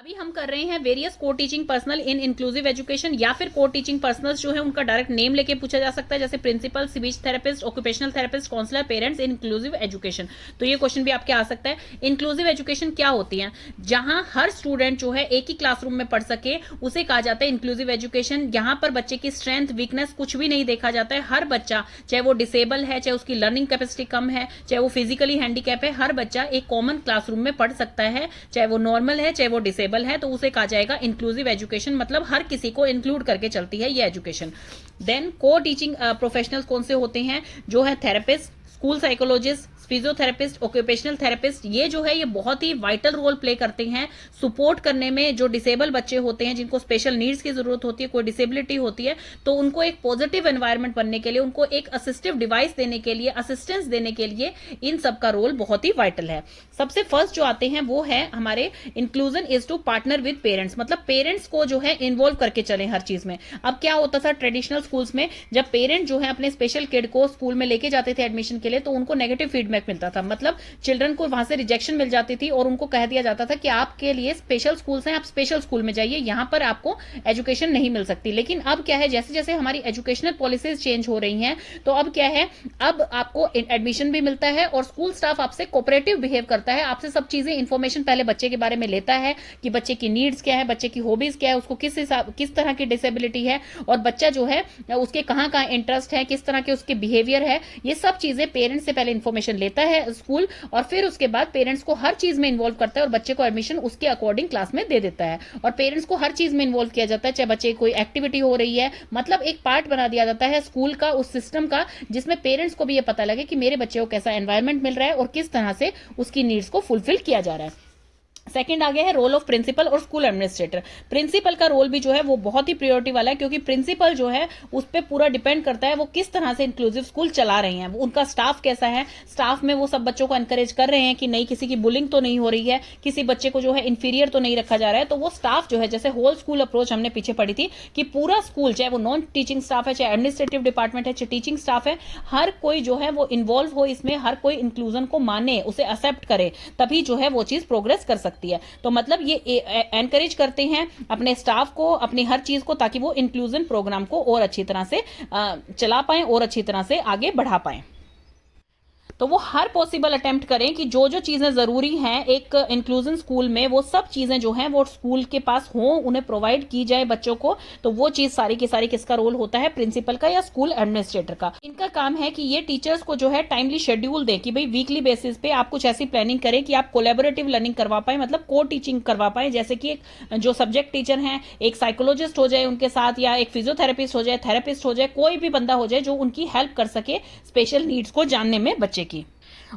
अभी हम कर रहे हैं वेरियस को teaching personal in inclusive education, या फिर को टीचिंग पर्सनल्स जो है उनका डायरेक्ट नेम लेके पूछा जा सकता है, जैसे principal, speech therapist, occupational therapist, counsellor, parents in inclusive education. तो ये क्वेश्चन भी आपके आ सकता है। इंक्लूसिव एजुकेशन क्या होती है? जहां हर स्टूडेंट जो है एक ही क्लासरूम में पढ़ सके उसे कहा जाता है इंक्लूसिव एजुकेशन। यहाँ पर बच्चे की स्ट्रेंथ, वीकनेस कुछ भी नहीं देखा जाता है। हर बच्चा, चाहे वो डिसेबल है, चाहे उसकी लर्निंग कैपेसिटी कम है, चाहे वो फिजिकली हैंडीकैप है, हर बच्चा एक कॉमन क्लासरूम में पढ़ सकता है, चाहे वो नॉर्मल है चाहे वो डिसेबल है। तो उसे कहा जाएगा इंक्लूसिव एजुकेशन, मतलब हर किसी को इंक्लूड करके चलती है ये एजुकेशन। देन को टीचिंग प्रोफेशनल्स कौन से होते हैं? जो है therapist, school psychologist, physiotherapist, occupational therapist. ये जो है ये बहुत ही वाइटल रोल प्ले करते हैं सपोर्ट करने में। जो डिसेबल बच्चे होते हैं, जिनको स्पेशल नीड्स की जरूरत होती है, कोई डिसेबिलिटी होती है, तो उनको एक पॉजिटिव एनवायरनमेंट बनने के लिए, उनको एक असिस्टिव डिवाइस देने के लिए, असिस्टेंस देने के लिए इन सब का रोल बहुत ही वाइटल है। सबसे फर्स्ट जो आते हैं वो है हमारे inclusion is to partner with parents, मतलब पेरेंट्स को जो है इन्वॉल्व करके चले हर चीज में। अब क्या होता था ट्रेडिशनल स्कूल्स में, जब पेरेंट जो है अपने स्पेशल किड को स्कूल में लेके जाते थे एडमिशन के लिए, तो उनको नेगेटिव फीडबैक मिलता था, मतलब चिल्ड्रन को वहां से रिजेक्शन मिल जाती थी और उनको कह दिया जाता था कि आपके लिए स्पेशल स्कूल्स हैं, आप स्पेशल स्कूल में जाइए, यहां पर आपको एजुकेशन नहीं मिल सकती। लेकिन अब क्या है, जैसे जैसे हमारी एजुकेशनल पॉलिसीज चेंज हो रही हैं, तो अब क्या है, अब आपको एडमिशन भी मिलता है और स्कूल स्टाफ आपसे कोऑपरेटिव बिहेव करता है, आपसे सब चीजें इंफॉर्मेशन पहले बच्चे के बारे में लेता है कि बच्चे की नीड्स क्या है, बच्चे की हॉबीज क्या है, उसको किस तरह की डिसेबिलिटी है, और बच्चा जो है उसके कहां कहां इंटरेस्ट है, किस तरह के उसके बिहेवियर है, ये सब चीजें पेरेंट्स से पहले इंफॉर्मेशन लेता है स्कूल, और फिर उसके बाद पेरेंट्स को हर चीज में इन्वॉल्व करता है और बच्चे को एडमिशन उसके अकॉर्डिंग क्लास में दे देता है। और पेरेंट्स को हर चीज में इन्वॉल्व किया जाता है, चाहे बच्चे की कोई एक्टिविटी हो रही है, मतलब एक पार्ट बना दिया जाता है स्कूल का, उस सिस्टम का, जिसमें पेरेंट्स को भी ये पता लगे कि मेरे बच्चे को कैसा एनवायरनमेंट मिल रहा है और किस तरह से उसकी नीड्स को फुलफिल किया जा रहा है। सेकंड आ गया है रोल ऑफ प्रिंसिपल और स्कूल एडमिनिस्ट्रेटर। प्रिंसिपल का रोल भी जो है वो बहुत ही प्रायोरिटी वाला है, क्योंकि प्रिंसिपल जो है उस पर पूरा डिपेंड करता है वो किस तरह से इंक्लूसिव स्कूल चला रहे हैं, उनका स्टाफ कैसा है, स्टाफ में वो सब बच्चों को एनकरेज कर रहे हैं कि नहीं, किसी की बुलिंग तो नहीं हो रही है, किसी बच्चे को जो है इंफीरियर तो नहीं रखा जा रहा है। तो वो स्टाफ जो है, जैसे होल स्कूल अप्रोच हमने पीछे पढ़ी थी कि पूरा स्कूल, चाहे वो नॉन टीचिंग स्टाफ है, चाहे एडमिनिस्ट्रेटिव डिपार्टमेंट है, चाहे टीचिंग स्टाफ है, हर कोई जो है वो इन्वॉल्व हो इसमें, हर कोई इंक्लूजन को माने, उसे एक्सेप्ट करे, तभी जो है वो चीज प्रोग्रेस कर सकती है। तो मतलब ये एनकरेज करते हैं अपने स्टाफ को, अपनी हर चीज को, ताकि वो इंक्लूजन प्रोग्राम को और अच्छी तरह से चला पाएं और अच्छी तरह से आगे बढ़ा पाएं। तो वो हर पॉसिबल अटेम्प्ट करें कि जो जो चीजें जरूरी हैं एक इंक्लूजन स्कूल में, वो सब चीजें जो हैं वो स्कूल के पास हो, उन्हें प्रोवाइड की जाए बच्चों को। तो वो चीज सारी की सारी किसका रोल होता है? प्रिंसिपल का या स्कूल एडमिनिस्ट्रेटर का। इनका काम है कि ये टीचर्स को जो है टाइमली शेड्यूल दें कि भाई वीकली बेसिस पे आप कुछ ऐसी प्लानिंग करें कि आप कोलैबोरेटिव लर्निंग करवा पाए, मतलब को टीचिंग करवा पाए। जैसे कि एक जो सब्जेक्ट टीचर हैं, एक साइकोलॉजिस्ट हो जाए उनके साथ, या एक फिजियोथेरेपिस्ट हो जाए, थेरेपिस्ट हो जाए, कोई भी बंदा हो जाए जो उनकी हेल्प कर सके स्पेशल नीड्स को जानने में बच्चे की।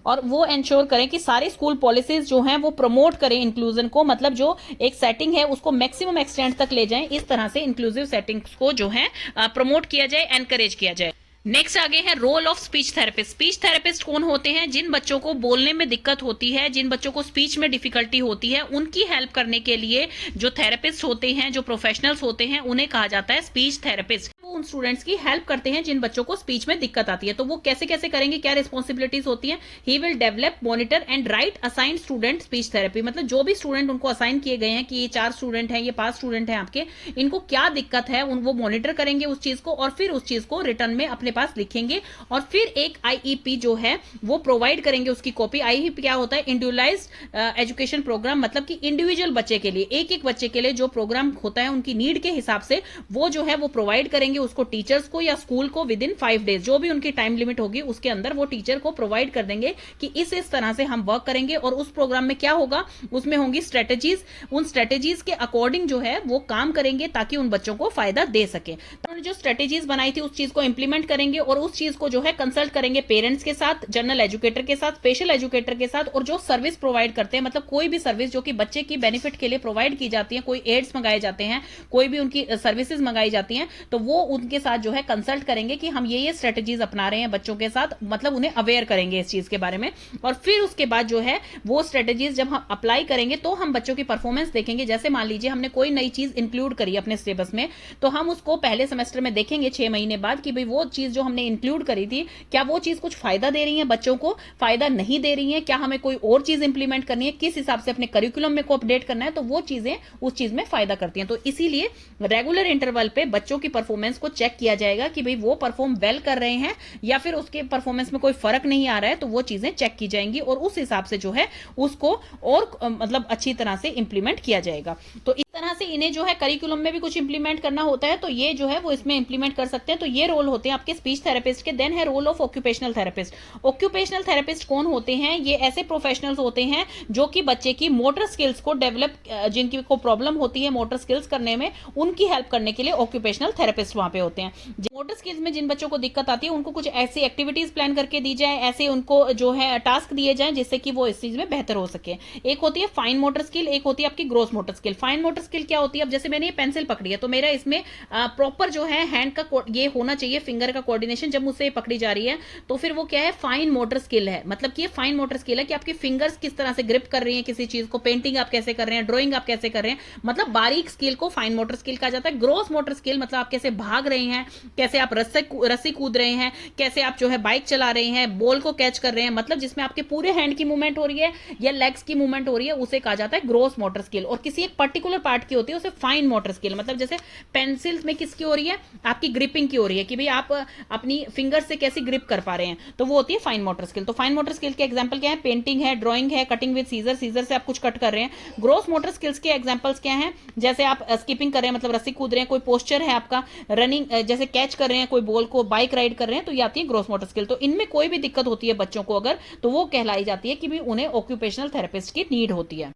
और वो इंश्योर करें कि सारी स्कूल पॉलिसीज जो हैं वो प्रमोट करें इंक्लूजन को, मतलब जो एक सेटिंग है उसको मैक्सिमम एक्सटेंट तक ले जाएं, इस तरह से इंक्लूसिव सेटिंग्स को जो है प्रमोट किया जाए, एनकरेज किया जाए। नेक्स्ट आगे है role of speech therapist. Speech therapist कौन होते हैं? जिन बच्चों को बोलने में दिक्कत होती है, जिन बच्चों को स्पीच में डिफिकल्टी होती है, उनकी हेल्प करने के लिए जो थेरेपिस्ट होते हैं, जो प्रोफेशनल्स होते हैं, उन्हें कहा जाता है स्पीच थेरेपिस्ट। वो उन स्टूडेंट्स की हेल्प करते हैं जिन बच्चों को स्पीच में दिक्कत आती है। तो वो कैसे कैसे करेंगे, क्या रिस्पॉन्सिबिलिटीज होती है? He will develop, monitor and right assigned student speech therapy, मतलब जो भी स्टूडेंट उनको असाइन किए गए हैं कि ये 4 स्टूडेंट हैं, ये 5 स्टूडेंट हैं आपके, इनको क्या दिक्कत है, वो मॉनिटर करेंगे उस चीज को, और फिर उस चीज को रिटर्न में अपने पास लिखेंगे, और फिर एक आईईपी जो है वो प्रोवाइड करेंगे उसकी कॉपी। आईईपी क्या होता है? इंडिविजुअलाइज्ड एजुकेशन प्रोग्राम, मतलब कि इंडिविजुअल बच्चे के लिए, एक एक बच्चे के लिए जो प्रोग्राम होता है उनकी नीड के हिसाब से वो जो है वो प्रोवाइड करेंगे उसको टीचर्स को या स्कूल को विद इन 5 डेज, जो भी उनकी टाइम लिमिट होगी उसके अंदर वो टीचर को प्रोवाइड कर देंगे कि इस तरह से हम वर्क करेंगे। और उस प्रोग्राम में क्या होगा, उसमें होंगी स्ट्रेटेजीज, उन स्ट्रेटेजीज के अकॉर्डिंग जो है वो काम करेंगे ताकि उन बच्चों को फायदा दे सके। तो उन्होंने जो स्ट्रेटेजीज बनाई थी उस चीज को इंप्लीमेंट करेंगे और उस चीज को जो है कंसल्ट करेंगे पेरेंट्स के साथ, जनरल एजुकेटर के साथ, स्पेशल एजुकेटर के साथ, और जो सर्विस प्रोवाइड करते हैं, मतलब कोई भी सर्विस जो कि बच्चे की बेनिफिट के लिए प्रोवाइड की जाती है, कोई एड्स मंगाए जाते हैं, कोई भी उनकी सर्विसेज मंगाई जाती हैं, तो वो उनके साथ जो है कंसल्ट करेंगे कि हम ये स्ट्रेटेजीज अपना रहे हैं बच्चों के साथ, मतलब उन्हें अवेयर करेंगे इस चीज के बारे में। और फिर उसके बाद जो है वो स्ट्रेटेजीज जब हम अप्लाई करेंगे तो हम बच्चों की परफॉर्मेंस देखेंगे। जैसे मान लीजिए हमने कोई नई चीज इंक्लूड करी अपने सिलेबस में, तो हम उसको पहले सेमेस्टर में देखेंगे 6 महीने बाद कि भाई वो चीज जो हमने इंक्लूड करी थी, क्या वो चीज कुछ फायदा दे रही है बच्चों को, फायदा नहीं दे रही है, क्या हमें कोई और चीज इंप्लीमेंट करनी है, किस हिसाब से अपने करिकुलम में को अपडेट करना है, तो वो चीजें उस चीज में फायदा करती हैं। तो इसीलिए रेगुलर इंटरवल पे बच्चों की परफॉर्मेंस को चेक किया जाएगा कि भाई वो परफॉर्म वेल कर रहे हैं या फिर उसके परफॉर्मेंस में कोई फर्क नहीं आ रहा है, तो वो चीजें चेक की जाएंगी और उस हिसाब से जो है उसको और मतलब अच्छी तरह से इंप्लीमेंट किया जाएगा। तो इस तरह से इन्हें जो है करिकुलम में भी कुछ इंप्लीमेंट करना होता है, तो ये जो है वो इसमें इंप्लीमेंट कर सकते हैं। तो ये रोल होते हैं आपके स्पीच थेरेपिस्ट के। देन है role of occupational therapist. Occupational therapist कौन होते हैं? ये ऐसे प्रोफेशनल्स होते हैं जो कि बच्चे की मोटर स्किल्स को डेवलप, जिनकी को प्रॉब्लम होती है मोटर स्किल्स करने में, उनकी हेल्प करने के लिए ऑक्यूपेशनल थेरेपिस्ट वहां पे होते हैं। मोटर स्किल्स में जिन बच्चों को दिक्कत आती है उनको कुछ ऐसी एक्टिविटीज प्लान करके दी जाए, ऐसे उनको जो है टास्क दिए जाए जिससे कि वो इस चीज में बेहतर हो सके। एक होती है फाइन मोटर स्किल, एक होती है आपकी gross motor skill. Fine motor skill क्या होती है? अब जैसे मैंने ये पेंसिल पकड़ी है तो मेरा इसमें प्रॉपर जो है हैंड का ये होना चाहिए, फिंगर का कोऑर्डिनेशन जब मुझसे पकड़ी जा रही है, तो फिर वो क्या है? फाइन मोटर स्किल है। मतलब कि ये फाइन मोटर स्किल है कि आपकी फिंगर्स किस तरह से ग्रिप कर रही है किसी चीज को, पेंटिंग आप कैसे कर रहे हैं, ड्राइंग आप कैसे कर रहे हैं, मतलब बारीक स्किल को फाइन मोटर स्किल कहा जाता है। ग्रोस मोटर स्किल मतलब आप कैसे भाग रहे हैं, कैसे आप रस्सी कूद रहे हैं, कैसे आप जो है बाइक चला रहे हैं, बॉल को कैच कर रहे हैं, मतलब जिसमें आपके पूरे हैंड की मूवमेंट हो रही है या लेग्स की मूवमेंट हो रही है, उसे कहा जाता है ग्रोस मोटर स्किल। और किसी एक पर्टिकुलर पार्ट की होती है उसे फाइन मोटर स्किल, मतलब जैसे पेंसिल्स में किसकी हो रही है? आपकी ग्रिपिंग की हो रही है कि भाई आप अपनी फिंगर से कैसी ग्रिप कर पा रहे हैं, तो वो होती है फाइन मोटर स्किल। तो फाइन मोटर स्किल के एग्जांपल क्या है? पेंटिंग है, ड्राइंग है, कटिंग विद सीजर से आप कुछ कट कर रहे हैं। ग्रोस मोटर स्किल्स के एग्जांपल्स क्या हैं? जैसे आप स्किपिंग कर रहे हैं, मतलब रस्सी कूद रहे हैं, कोई पोस्चर है आपका, रनिंग जैसे कैच कर रहे हैं कोई बॉल को, बाइक राइड कर रहे हैं, तो ये आती है ग्रोस मोटर स्किल। तो इनमें कोई भी दिक्कत होती है बच्चों को अगर, तो वो कहलाई जाती है कि भी उन्हें ऑक्यूपेशनल थेरेपिस्ट की नीड होती है।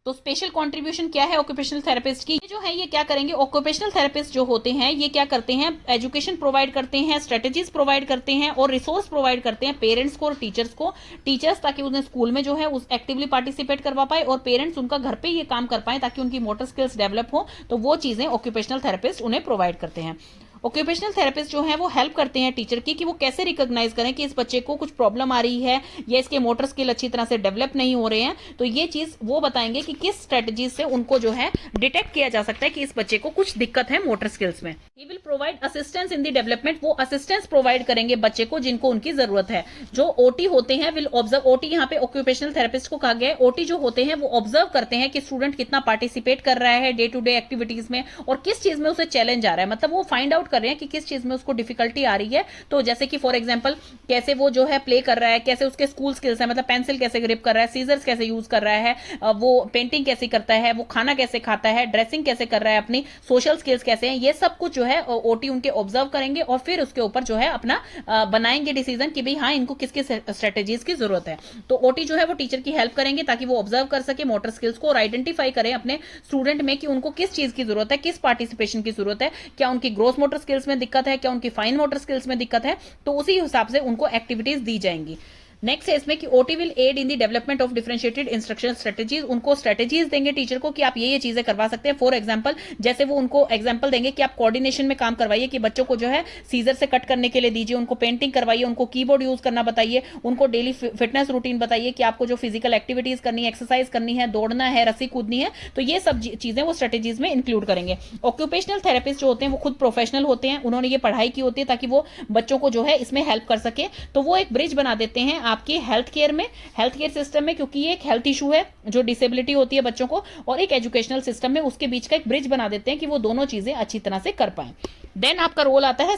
तो स्पेशल कंट्रीब्यूशन क्या है ऑक्यूपेशनल थेरेपिस्ट की? ये जो है ये क्या करेंगे? ऑक्यूपेशनल थेरेपिस्ट जो होते हैं ये क्या करते हैं? एजुकेशन प्रोवाइड करते हैं, स्ट्रेटेजीज प्रोवाइड करते हैं और रिसोर्स प्रोवाइड करते हैं पेरेंट्स को और टीचर्स को। टीचर्स ताकि उन्हें स्कूल में जो है उस एक्टिवली पार्टिसिपेट करवा पाए, और पेरेंट्स उनका घर पे ये काम कर पाए ताकि उनकी मोटर स्किल्स डेवलप हो। तो वो चीजें ऑक्यूपेशनल थेरेपिस्ट उन्हें प्रोवाइड करते हैं। ऑक्यूपेशनल थेरेपिस्ट जो है वो हेल्प करते हैं टीचर की कि वो कैसे रिकॉग्नाइज करें कि इस बच्चे को कुछ प्रॉब्लम आ रही है या इसके मोटर स्किल अच्छी तरह से डेवलप नहीं हो रहे हैं। तो ये चीज वो बताएंगे कि किस स्ट्रेटजी से उनको जो है डिटेक्ट किया जा सकता है कि इस बच्चे को कुछ दिक्कत है मोटर स्किल्स में। He will provide assistance in the development. वो असिस्टेंस प्रोवाइड करेंगे बच्चे को जिनको उनकी जरूरत है। जो ओटी होते हैं विल ऑब्जर्व। ओटी यहाँ पे ऑक्यूपेशनल थेरेपिस्ट को कहा गया है। ओटी जो होते हैं वो ऑब्जर्व करते हैं कि स्टूडेंट कितना पार्टिसिपेट कर रहा है डे टू डे एक्टिविटीज में और किस चीज में उसे चैलेंज आ रहा है। मतलब वो फाइंड आउट कर रहे हैं कि किस चीज में उसको डिफिकल्टी आ रही है। तो जैसे कि फॉर एग्जांपल कैसे वो जो है प्ले कर रहा है, कैसे उसके स्कूल स्किल्स है, मतलब पेंसिल कैसे ग्रिप कर रहा है, सीजर्स कैसे यूज कर रहा है, वो पेंटिंग कैसे करता है, वो खाना कैसे खाता है, ड्रेसिंग कैसे कर रहा है, अपनी सोशल स्किल्स कैसे हैं, ये सब कुछ जो है ओटी उनके ऑब्जर्व करेंगे और फिर उसके ऊपर जो है अपना बनाएंगे डिसीजन कि भाई हाँ इनको किस किस स्ट्रेटेजीज की जरूरत है। तो ओटी जो है वो टीचर की हेल्प करेंगे ताकि वो ऑब्जर्व कर सके मोटर स्किल्स को और आइडेंटिफाई करें अपने स्टूडेंट में कि उनको किस चीज की जरूरत है, किस पार्टिसिपेशन की जरूरत है, क्या उनकी ग्रोस मोटर स्किल्स में दिक्कत है, क्या उनकी फाइन मोटर स्किल्स में दिक्कत है। तो उसी हिसाब से उनको एक्टिविटीज दी जाएंगी। नेक्स्ट है इसमें कि OT will aid in the development of differentiated instruction strategies. उनको स्ट्रेटेजीज देंगे टीचर को कि आप ये चीजें करवा सकते हैं। फॉर एग्जांपल जैसे वो उनको एग्जांपल देंगे कि आप कोऑर्डिनेशन में काम करवाइए, कि बच्चों को जो है सीजर से कट करने के लिए दीजिए, उनको पेंटिंग करवाइए, उनको कीबोर्ड यूज करना बताइए, उनको डेली फिटनेस रूटीन बताइए कि आपको जो फिजिकल एक्टिविटीज करनी है, एक्सरसाइज करनी है, दौड़ना है, रस्सी कूदनी है। तो ये सब चीजें वो स्ट्रेटेजीज में इंक्लूड करेंगे। ऑक्यूपेशनल थेरेपिस्ट जो होते हैं वो खुद प्रोफेशनल होते हैं, उन्होंने ये पढ़ाई की होती है ताकि वो बच्चों को जो है इसमें हेल्प कर सके। तो वो एक ब्रिज बना देते हैं आपके हेल्थ केयर सिस्टम में, क्योंकि ये एक हेल्थ इशू है जो डिसेबिलिटी होती है बच्चों को, और एक एजुकेशनल सिस्टम में उसके बीच का एक ब्रिज बना देते हैं कि वो दोनों चीजें अच्छी तरह से कर पाए। देन आपका रोल आता है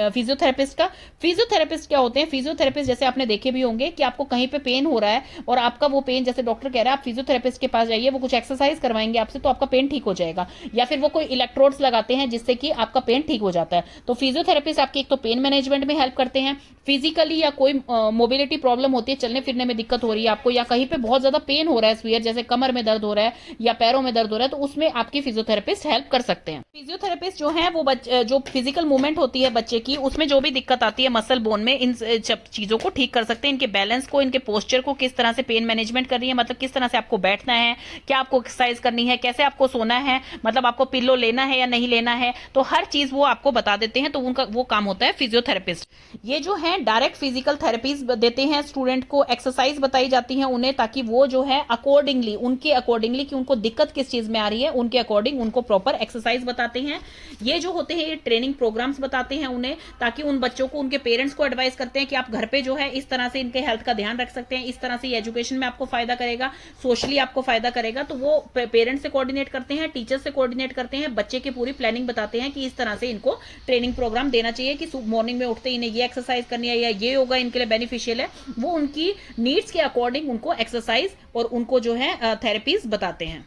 फिजियोथेरेपिस्ट का। फिजियोथेरेपिस्ट क्या होते हैं? फिजियोथेरेपिस्ट जैसे आपने देखे भी होंगे कि आपको कहीं पे पेन हो रहा है और आपका वो पेन, जैसे डॉक्टर कह रहा है आप फिजियोथेरेपिस्ट के पास जाइए, वो कुछ एक्सरसाइज करवाएंगे आपसे तो आपका पेन ठीक हो जाएगा, या फिर वो कोई इलेक्ट्रोड्स लगाते हैं जिससे कि आपका पेन ठीक हो जाता है। तो फिजियोथेरेपिस्ट आपकी एक तो पेन मैनेजमेंट में हेल्प करते हैं, फिजिकली या कोई मोबिलिटी प्रॉब्लम होती है, चलने फिरने में दिक्कत हो रही है आपको, या कहीं पे बहुत ज्यादा पेन हो रहा है स्वीयर, जैसे कमर में दर्द हो रहा है या पैरों में दर्द हो रहा है, तो उसमें आपकी फिजियोथेरेपिस्ट हेल्प कर सकते हैं। फिजियोथेरेपिस्ट जो है वो जो फिजिकल मूवमेंट होती है बच्चे की, उसमें जो भी दिक्कत आती है मसल बोन में, इन चीजों को ठीक कर सकते हैं। इनके बैलेंस को, इनके पोस्चर को किस तरह से पेन मैनेजमेंट कर रही है, मतलब किस तरह से आपको बैठना है, क्या आपको एक्सरसाइज करनी है, कैसे आपको सोना है, मतलब आपको पिल्लो लेना है या नहीं लेना है, तो हर चीज वो आपको बता देते हैं। तो उनका वो काम होता है फिजियोथेरेपिस्ट। ये जो है डायरेक्ट फिजिकल थेरेपीज देते हैं स्टूडेंट को, एक्सरसाइज बताई जाती है उन्हें, ताकि वो जो है अकॉर्डिंगली, उनके अकॉर्डिंगली कि उनको दिक्कत किस चीज में आ रही है, उनके अकॉर्डिंग उनको प्रॉपर एक्सरसाइज बताते हैं। ये जो होते हैं ये ट्रेनिंग प्रोग्राम्स बताते हैं उन्हें, ताकि उन बच्चों को, उनके पेरेंट्स को एडवाइस करते हैं कि आप घर पे जो है इस तरह से इनके हेल्थ का ध्यान रख सकते हैं, इस तरह से ये एजुकेशन में आपको फायदा करेगा, सोशली आपको फायदा करेगा। तो वो पेरेंट्स से कोऑर्डिनेट करते हैं, टीचर्स से कोऑर्डिनेट करते हैं, बच्चे की पूरी प्लानिंग बताते हैं कि इस तरह से इनको ट्रेनिंग प्रोग्राम देना चाहिए कि मॉर्निंग में उठते ही इन्हें ये एक्सरसाइज करनी है या ये योगा इनके लिए बेनिफिशियल है। वो उनकी नीड्स के अकॉर्डिंग उनको एक्सरसाइज और उनको जो है थेरेपीज बताते हैं।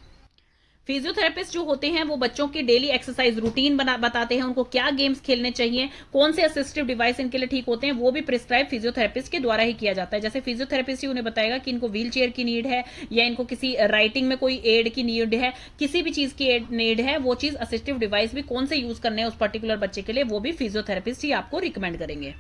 फिजियोथेरेपिस्ट जो होते हैं वो बच्चों की डेली एक्सरसाइज रूटीन बताते हैं, उनको क्या गेम्स खेलने चाहिए, कौन से असिस्टिव डिवाइस इनके लिए ठीक होते हैं, वो भी प्रिस्क्राइब फिजियोथेरेपिस्ट के द्वारा ही किया जाता है। जैसे फिजियोथेरेपिस्ट ही उन्हें बताएगा कि इनको व्हील चेयर की नीड है, या इनको किसी राइटिंग में कोई एड की नीड है, किसी भी चीज की नीड है, वो चीज असिस्टिव डिवाइस भी कौन से यूज करने हैं उस पर्टिकुलर बच्चे के लिए, वो भी फिजियोथेरेपिस्ट ही आपको रिकमेंड करेंगे।